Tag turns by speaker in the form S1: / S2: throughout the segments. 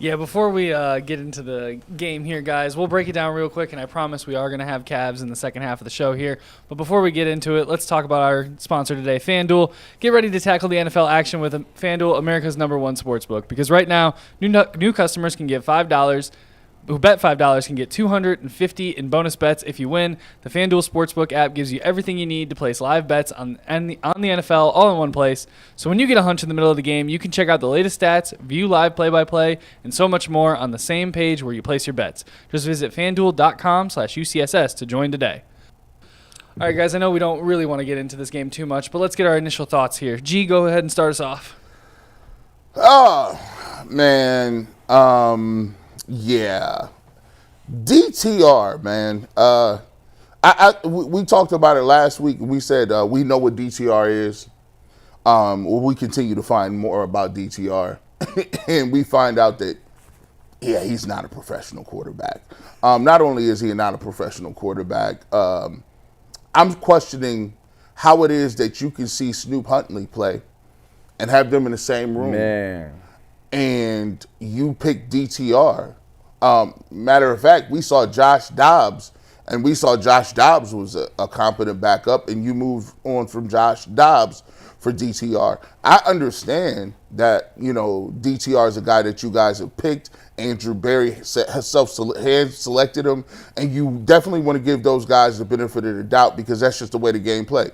S1: Yeah, before we get into the game here, guys, we'll break it down real quick, and I promise we are going to have Cavs in the second half of the show here. But before we get into it, let's talk about our sponsor today, FanDuel. Get ready to tackle the NFL action with FanDuel, America's #1 sportsbook, because right now, new customers can get $5. Who bet $5 can get $250 in bonus bets if you win. The FanDuel Sportsbook app gives you everything you need to place live bets on the NFL all in one place. So when you get a hunch in the middle of the game, you can check out the latest stats, view live play-by-play, and so much more on the same page where you place your bets. Just visit FanDuel.com/UCSS to join today. All right, guys, I know we don't really want to get into this game too much, but let's get our initial thoughts here. G, go ahead and start us off.
S2: Oh, man. Yeah, DTR, man. We talked about it last week. We said we know what DTR is. We continue to find more about DTR, and we find out that he's not a professional quarterback. Not only is he not a professional quarterback, I'm questioning how it is that you can see Snoop Huntley play and have them in the same room.
S3: Man.
S2: And you pick DTR. Matter of fact, we saw Josh Dobbs, and we saw Josh Dobbs was a competent backup, and you move on from Josh Dobbs for DTR. I understand that, DTR is a guy that you guys have picked. Andrew Berry has hand-selected him, and you definitely want to give those guys the benefit of the doubt because that's just the way the game plays.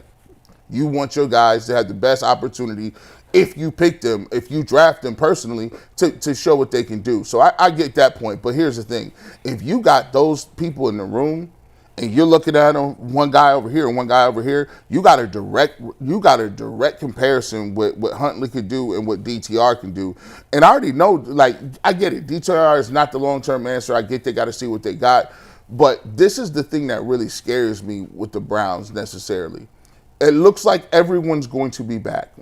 S2: You want your guys to have the best opportunity if you pick them, if you draft them personally, to show what they can do. So I get that point. But here's the thing. If you got those people in the room and you're looking at them, one guy over here and one guy over here, you got a direct comparison with what Huntley could do and what DTR can do. And I already know, I get it. DTR is not the long-term answer. I get they got to see what they got. But this is the thing that really scares me with the Browns necessarily. It looks like everyone's going to be back.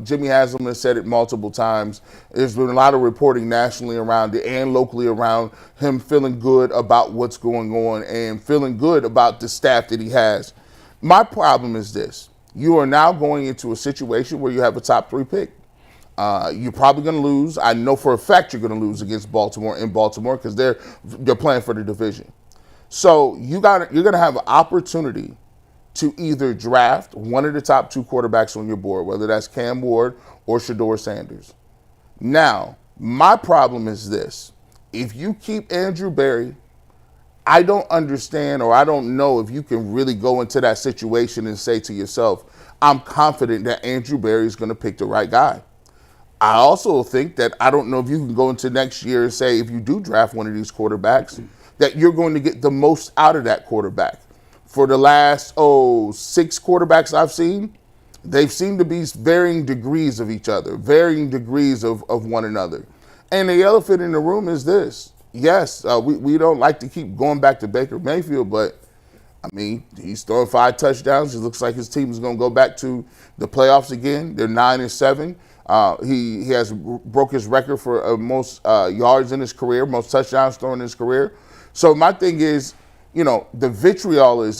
S2: Jimmy Haslam has said it multiple times. There's been a lot of reporting nationally around it and locally around him feeling good about what's going on and feeling good about the staff that he has. My problem is this. You are now going into a situation where you have a top 3 pick. You're probably going to lose. I know for a fact you're going to lose against Baltimore in Baltimore because they're playing for the division. So you're going to have an opportunity to either draft one of the top 2 quarterbacks on your board, whether that's Cam Ward or Shedeur Sanders. Now, my problem is this. If you keep Andrew Berry, I don't understand or I don't know if you can really go into that situation and say to yourself, I'm confident that Andrew Berry is going to pick the right guy. I also think that I don't know if you can go into next year and say if you do draft one of these quarterbacks, that you're going to get the most out of that quarterback. For the last, 6 quarterbacks I've seen, they've seemed to be varying degrees of each other, varying degrees of one another. And the elephant in the room is this. Yes, we don't like to keep going back to Baker Mayfield, but, he's throwing 5 touchdowns. It looks like his team is going to go back to the playoffs again. They're 9-7. He has broke his record for most yards in his career, most touchdowns thrown in his career. So my thing is, the vitriol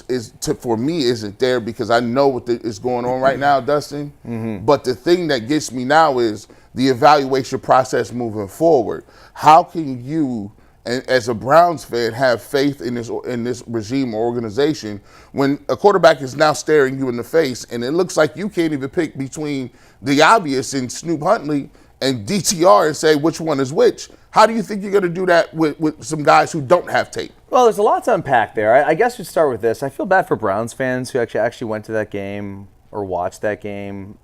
S2: for me isn't there because I know what is going on right now, Dustin. Mm-hmm. But the thing that gets me now is the evaluation process moving forward. How can you, as a Browns fan, have faith in this regime or organization when a quarterback is now staring you in the face and it looks like you can't even pick between the obvious in Snoop Huntley and DTR and say which one is which? How do you think you're going to do that with some guys who don't have tape?
S3: Well, there's a lot to unpack there. I guess we'd start with this. I feel bad for Browns fans who actually went to that game or watched that game.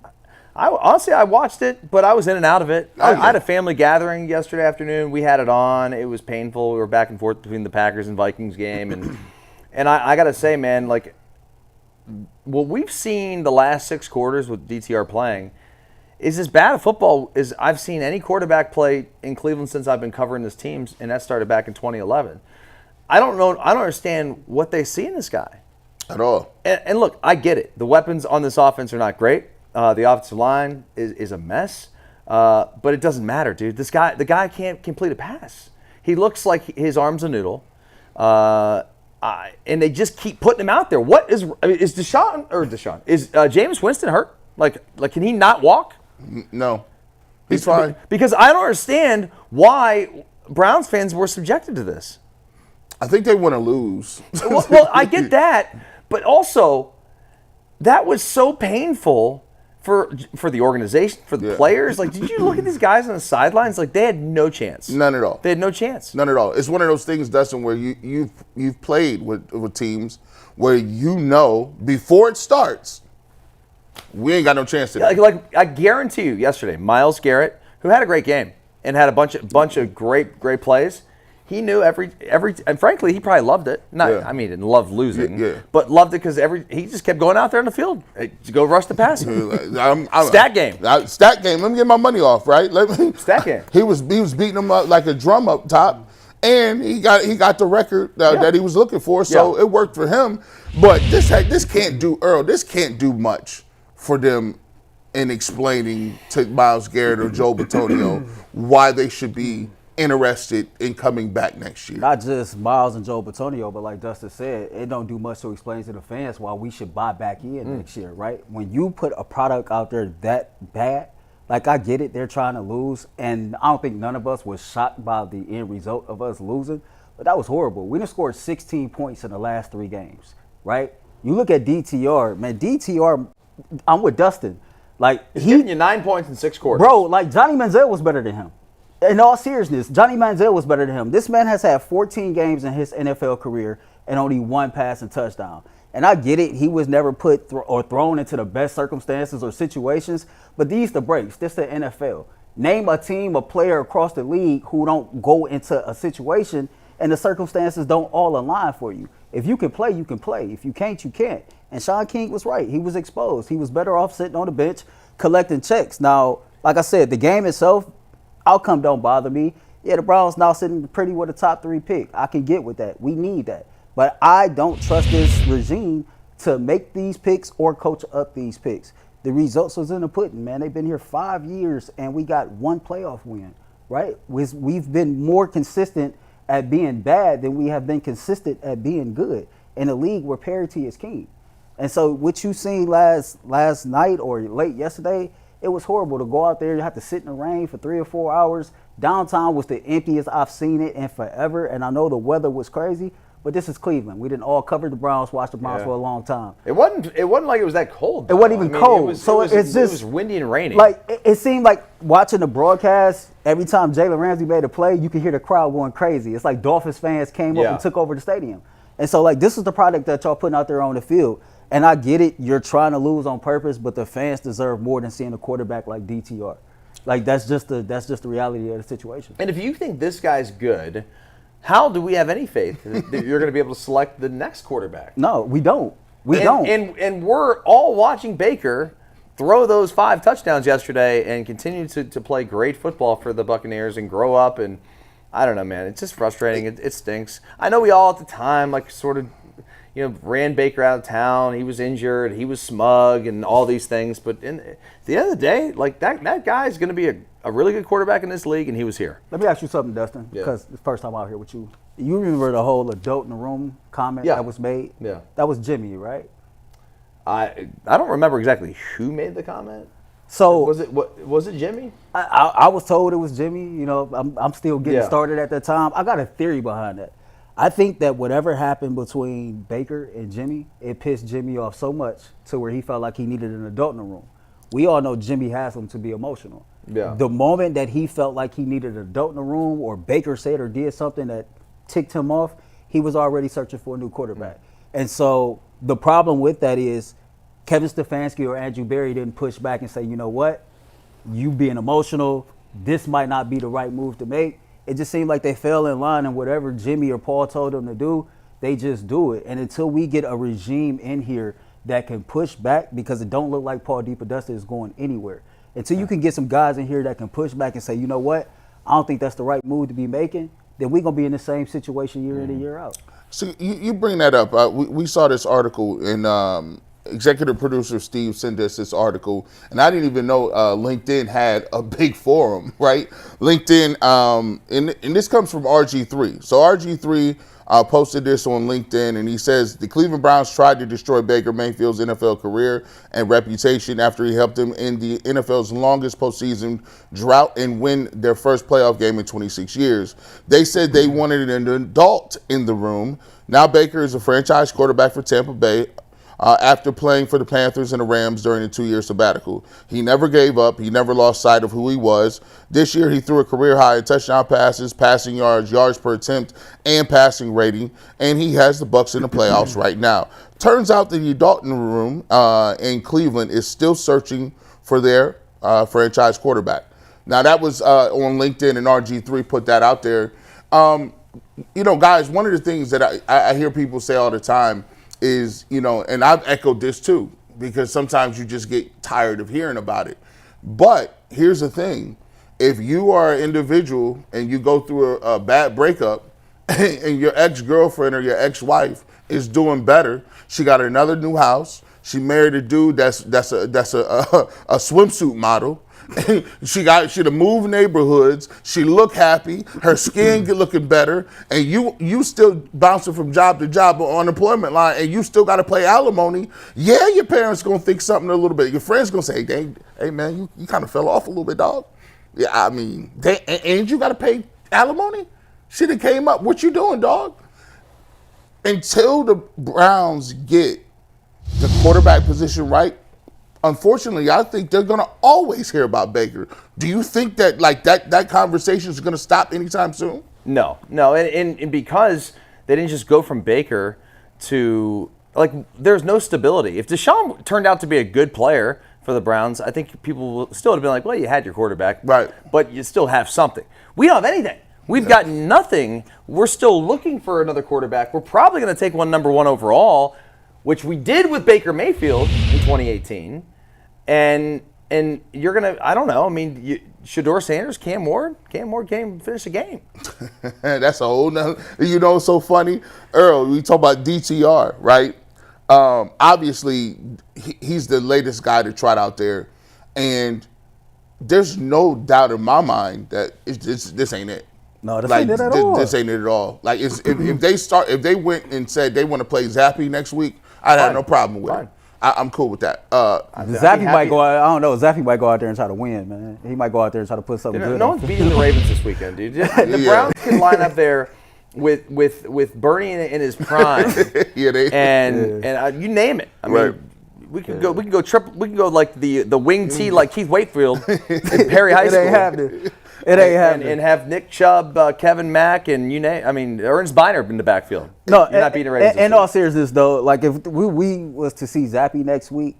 S3: Honestly, I watched it, but I was in and out of it. I had a family gathering yesterday afternoon. We had it on. It was painful. We were back and forth between the Packers and Vikings game. And I got to say, man, what we've seen the last 6 quarters with DTR playing is as bad a football as I've seen any quarterback play in Cleveland since I've been covering this team, and that started back in 2011. I don't understand what they see in this guy.
S2: At all.
S3: And look, I get it. The weapons on this offense are not great. The offensive line is a mess. But it doesn't matter, dude. The guy can't complete a pass. He looks like his arm's a noodle. And they just keep putting him out there. Is Jameis Winston hurt? Can he not walk?
S2: No. He's fine.
S3: Because I don't understand why Browns fans were subjected to this.
S2: I think they want to lose.
S3: Well, I get that, but also that was so painful for the organization, for the players. Like, did you look at these guys on the sidelines? Like, they had no chance.
S2: None at all.
S3: They had no chance.
S2: None at all. It's one of those things, Dustin, where you've played with teams where you know before it starts, we ain't got no chance today.
S3: Like I guarantee you, yesterday, Myles Garrett, who had a great game and had a bunch of great plays. He knew every, and frankly, he probably loved it. I mean, he didn't love losing, but loved it because he just kept going out there in the field to go rush the passer. Stat game.
S2: Stat game. Let me get my money off, right?
S3: Stat game.
S2: He was beating him up like a drum up top, and he got the record that he was looking for, so it worked for him. But this can't do much for them in explaining to Myles Garrett or Joe Bitonio why they should be interested in coming back next year.
S4: Not just Myles and Joe Bitonio, but like Dustin said, it don't do much to explain to the fans why we should buy back in next year, right? When you put a product out there that bad, like I get it, they're trying to lose, and I don't think none of us was shocked by the end result of us losing, but that was horrible. We done scored 16 points in the last 3 games, right? You look at DTR, man, DTR, I'm with Dustin. Like
S3: He's giving you 9 points in 6 quarters.
S4: Bro, like Johnny Manziel was better than him. In all seriousness, Johnny Manziel was better than him. This man has had 14 games in his NFL career and only 1 pass and touchdown. And I get it. He was never put or thrown into the best circumstances or situations. But these the breaks. This the NFL. Name a team, a player across the league who don't go into a situation and the circumstances don't all align for you. If you can play, you can play. If you can't, you can't. And Sean King was right. He was exposed. He was better off sitting on the bench collecting checks. Now, like I said, the game itself, outcome don't bother me. Yeah, the Browns now sitting pretty with a top 3 pick. I can get with that. We need that. But I don't trust this regime to make these picks or coach up these picks. The results was in the pudding, man. They've been here 5 years, and we got 1 playoff win, right? We've been more consistent at being bad than we have been consistent at being good in a league where parity is king. And so what you seen last night or late yesterday, it was horrible to go out there. You have to sit in the rain for 3 or 4 hours. Downtown was the emptiest I've seen it in forever. And I know the weather was crazy, but this is Cleveland. We didn't all cover the Browns, watch the Browns for a long time.
S3: It wasn't like it was that cold, though.
S4: It wasn't even cold. It
S3: was windy and rainy.
S4: Like it seemed like watching the broadcast, every time Jalen Ramsey made a play, you could hear the crowd going crazy. It's like Dolphins fans came up and took over the stadium. And so like this is the product that y'all putting out there on the field. And I get it, you're trying to lose on purpose, but the fans deserve more than seeing a quarterback like DTR. Like that's just the reality of the situation.
S3: And if you think this guy's good, how do we have any faith that you're going to be able to select the next quarterback?
S4: No, we don't. We don't.
S3: And we're all watching Baker throw those 5 touchdowns yesterday and continue to play great football for the Buccaneers and grow up. And I don't know, man. It's just frustrating. It stinks. I know we all at the time like sort of ran Baker out of town. He was injured. He was smug and all these things. But at the end of the day, like that guy is going to be a really good quarterback in this league, and he was here.
S4: Let me ask you something, Dustin, because it's the first time out here with you. You remember the whole adult in the room comment that was made?
S3: Yeah.
S4: That was Jimmy, right?
S3: I don't remember exactly who made the comment.
S4: So
S3: was it Jimmy?
S4: I was told it was Jimmy. I'm still getting started at that time. I got a theory behind that. I think that whatever happened between Baker and Jimmy, it pissed Jimmy off so much to where he felt like he needed an adult in the room. We all know Jimmy has him to be emotional.
S3: Yeah.
S4: The moment that he felt like he needed an adult in the room or Baker said or did something that ticked him off, he was already searching for a new quarterback. And so the problem with that is Kevin Stefanski or Andrew Berry didn't push back and say, you know what, you being emotional, this might not be the right move to make. It just seemed like they fell in line, and whatever Jimmy or Paul told them to do, they just do it. And until we get a regime in here that can push back, because it don't look like Paul DePodesta is going anywhere, until you can get some guys in here that can push back and say, you know what, I don't think that's the right move to be making, then we're going to be in the same situation year in and year out.
S2: So you bring that up. We saw this article in executive producer Steve sent us this article, and I didn't even know LinkedIn had a big forum, right? LinkedIn, and this comes from RG3. So RG3 posted this on LinkedIn, and he says the Cleveland Browns tried to destroy Baker Mayfield's NFL career and reputation after he helped them in the NFL's longest postseason drought and win their first playoff game in 26 years. They said they wanted an adult in the room. Now Baker is a franchise quarterback for Tampa Bay after playing for the Panthers and the Rams during a 2-year sabbatical. He never gave up. He never lost sight of who he was. This year, he threw a career high in touchdown passes, passing yards, yards per attempt, and passing rating, and he has the Bucs in the playoffs right now. Turns out the adult in the room in Cleveland is still searching for their franchise quarterback. Now, that was on LinkedIn, and RG3 put that out there. Guys, one of the things that I hear people say all the time is, and I've echoed this too, because sometimes you just get tired of hearing about it. But here's the thing. If you are an individual and you go through a bad breakup and your ex-girlfriend or your ex-wife is doing better, she got another new house, she married a dude that's a swimsuit model, she to move neighborhoods, she look happy, her skin get looking better, and you still bouncing from job to job on unemployment line, and you still got to pay alimony. Yeah, your parents gonna think something a little bit. Your friends gonna say, hey man, you kind of fell off a little bit, dog. Yeah, I mean, and you got to pay alimony. She done came up. What you doing, dog? Until the Browns get the quarterback position right, unfortunately, I think they're going to always hear about Baker. Do you think that that conversation is going to stop anytime soon?
S3: No, and because they didn't just go from Baker to, there's no stability. If Deshaun turned out to be a good player for the Browns, I think people will still have been like, well, you had your quarterback,
S2: right?
S3: But you still have something. We don't have anything. We've got nothing. We're still looking for another quarterback. We're probably going to take one number 1 overall, which we did with Baker Mayfield in 2018. And you're going to, I don't know, I mean, Shedeur Sanders, Cam Ward came finish the game.
S2: That's a whole nother, it's so funny. Earl, we talk about DTR, right? Obviously, he's the latest guy to trot out there, and there's no doubt in my mind that this ain't it.
S4: No, this ain't it at all.
S2: This ain't it at all. Like, if they went and said they want to play Zappy next week, I'd have no problem with it. I'm cool with that.
S4: Zappy might go out. I don't know. Zappy might go out there and try to win, man. He might go out there and try to put something good.
S3: No one's beating the Ravens this weekend, dude. The Browns can line up there with Bernie in his prime, and you name it. I mean, we can go triple. We can go like the wing T like Keith Wakefield in Perry High School.
S4: It ain't happening. It ain't happening.
S3: And have Nick Chubb, Kevin Mack, and Ernst Biner in the backfield.
S4: No,
S3: you're not beating the Ravens.
S4: In all seriousness, though, like if we was to see Zappy next week,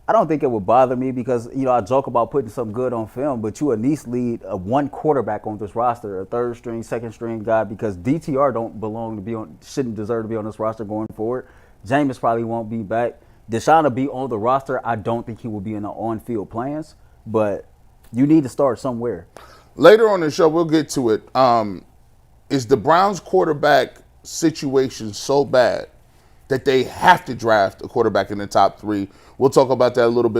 S4: I don't think it would bother me because, I joke about putting something good on film, but you at least lead one quarterback on this roster, a third string, second string guy, because DTR shouldn't deserve to be on this roster going forward. Jameis probably won't be back. Deshaun will be on the roster. I don't think he will be in the on-field plans, but you need to start somewhere.
S2: Later on in the show, we'll get to it. Is the Browns quarterback situation so bad that they have to draft a quarterback in the top 3? We'll talk about that a little bit later.